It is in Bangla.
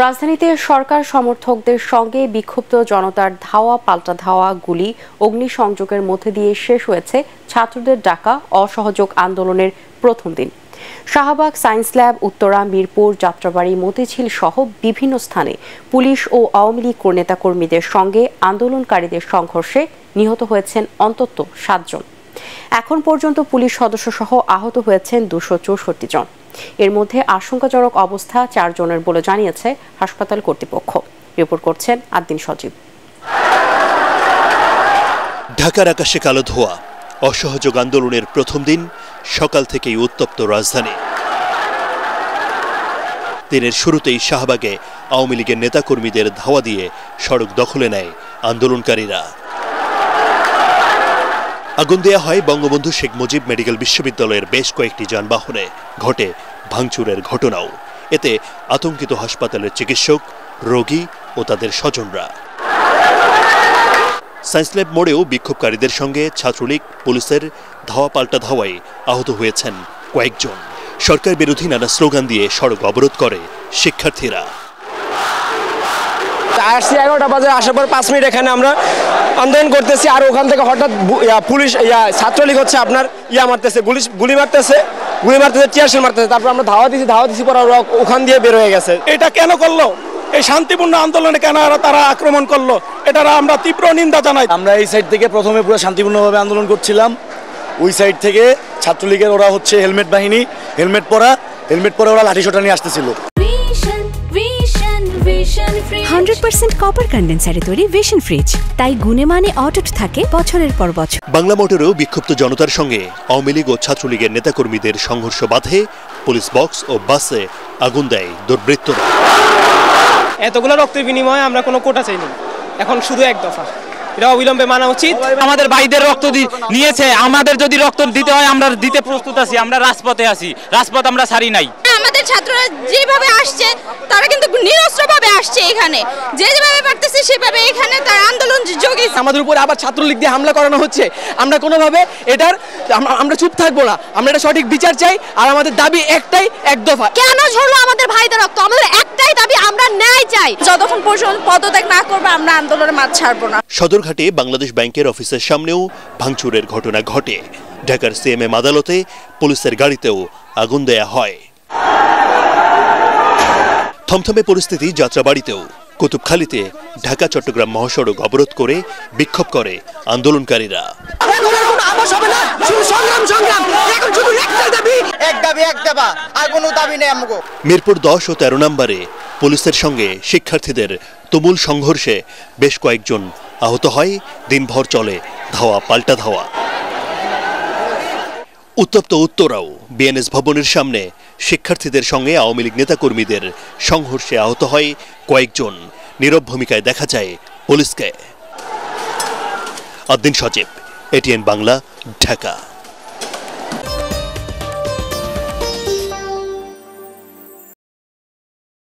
রাজধানীতে সরকার সমর্থকদের সঙ্গে বিক্ষুব্ধ জনতার ধাওয়া পাল্টা ধাওয়া গুলি অগ্নিসংযোগের মধ্যে দিয়ে শেষ হয়েছে ছাত্রদের ডাকা অসহযোগ আন্দোলনের প্রথম দিন। শাহবাগ সায়েন্স ল্যাব, উত্তরা, মিরপুর, যাত্রাবাড়ি, মতিঝিল সহ বিভিন্ন স্থানে পুলিশ ও আওয়ামী লীগ নেতাকর্মীদের সঙ্গে আন্দোলনকারীদের সংঘর্ষে নিহত হয়েছেন অন্তত 7 জন। এখন পর্যন্ত পুলিশ সদস্য সহ আহত হয়েছেন 264 জন। এর মধ্যে আশঙ্কাজনক অবস্থা 4 জনের বলে জানিয়েছে হাসপাতাল কর্তৃপক্ষ। রিপোর্ট করছেন আদ্দিন সজীব। ঢাকার আকাশে কালো ধোঁয়া। অসহযোগ আন্দোলনের প্রথম দিন, সকাল থেকেই উত্তপ্ত রাজধানী। দিনের শুরুতেই শাহবাগে আওয়ামী লীগের নেতাকর্মীদের ধাওয়া দিয়ে সড়ক দখলে নেয় আন্দোলনকারীরা। আগুন দেয়া হয় বঙ্গবন্ধু শেখ মুজিব মেডিকেল বিশ্ববিদ্যালয়ের বেশ কয়েকটি যানবাহনে। ঘটে ভাঙচুরের ঘটনাও। এতে আতঙ্কিত হাসপাতালের চিকিৎসক, রোগী ও তাদের স্বজনরা। সায়েন্স ল্যাব মোড়েও বিক্ষোভকারীদের সঙ্গে ছাত্রলীগ পুলিশের ধাওয়া পাল্টা ধাওয়ায় আহত হয়েছেন কয়েকজন। সরকার বিরোধী নানা স্লোগান দিয়ে সড়ক অবরোধ করে শিক্ষার্থীরা। 11টা বাজে আসার পর 5 মিনিট এখানে আমরা আন্দোলন করতেছি, আর ওখান থেকে হঠাৎ পুলিশ ছাত্রলীগ হচ্ছে আপনার মারতেছে, গুলি মারতেছে, টিয়ারশেল মারতেছে। তারপর আমরা ধাওয়া দিছি পর ওখান দিয়ে বের হয়ে গেছে। এটা কেন করলো? এই শান্তিপূর্ণ আন্দোলনে কেন তারা আক্রমণ করলো? এটা আমরা তীব্র নিন্দা জানাই। আমরা এই সাইড থেকে প্রথমে পুরো শান্তিপূর্ণভাবে আন্দোলন করছিলাম। ওই সাইড থেকে ছাত্রলীগের ওরা হচ্ছে হেলমেট বাহিনী, হেলমেট পরা ওরা লাঠিসোঁটা নিয়ে আসতেছিল। 100% কপার কন্ডেন্সারে তৈরি ভিশন ফ্রিজ, তাই গুণে মানে অটুট থাকে বছরের পর বছর। বাংলা মোটরেও বিক্ষুব্ধ জনতার সঙ্গে আওয়ামী লীগ ও ছাত্রলীগের নেতাকর্মীদের সংঘর্ষ বাধে। পুলিশ বক্স ও বাসে আগুন দেয় দুর্বৃত্তরা। এতগুলো রক্তের বিনিময়ে আমরা কোনো কোটা চাইনি, এখন শুধু এক দফা। এটা অবিলম্বে মানা উচিত। আমাদের ভাইদের রক্ত নিয়েছে, আমাদের যদি রক্ত দিতে হয় আমরা দিতে প্রস্তুত আছি। আমরা রাজপথে আছি, রাজপথ আমরা ছাড়ি নাই। আমাদের ছাত্ররা যেভাবে আসছে তারা কিন্তু নিরস্ত্রভাবে আসছে, এখানে যেভাবে পারতেছে সেভাবে এখানে তার আন্দোলন যোগে। আমাদের উপর আবার ছাত্রলীগ দিয়ে হামলা করানো হচ্ছে। আমরা কোনোভাবে আমরা চুপ থাকবো না। আমরা এটা সঠিক বিচার চাই, আর আমাদের দাবি একটাই, এক দফা। কেন ঝরলো আমাদের ভাইদের রক্ত? আমাদের একটাই দাবি, আমরা ন্যায় চাই। যতক্ষণ পর্যন্ত পদত্যাগ না করবে আমরা আন্দোলনের মাঠ ছাড়বো না। সদরঘাটে বাংলাদেশ ব্যাংকের অফিসের সামনেও ভাঙচুরের ঘটনা ঘটে। ঢাকার সিএমএম আদালতে পুলিশের গাড়িতেও আগুন দেয়া হয়। থমথমে পরিস্থিতি যাত্রাবাড়িতেও। কুতুবখালীতে ঢাকা চট্টগ্রাম মহাসড়ক অবরোধ করে বিক্ষোভ করে আন্দোলনকারীরা। মিরপুর 10 ও 13 নম্বরে পুলিশের সঙ্গে শিক্ষার্থীদের তুমুল সংঘর্ষে বেশ কয়েকজন আহত হয়। দিনভর চলে ধাওয়া পাল্টা ধাওয়া। উত্তপ্ত উত্তরাও বিএনএস ভবনের সামনে শিক্ষার্থীদের সঙ্গে আওয়ামী লীগ নেতাকর্মীদের সংঘর্ষে আহত হয় কয়েকজন। নীরব ভূমিকায় দেখা যায় পুলিশকে। আদ্দিন সজীব, এটিএন বাংলা, ঢাকা।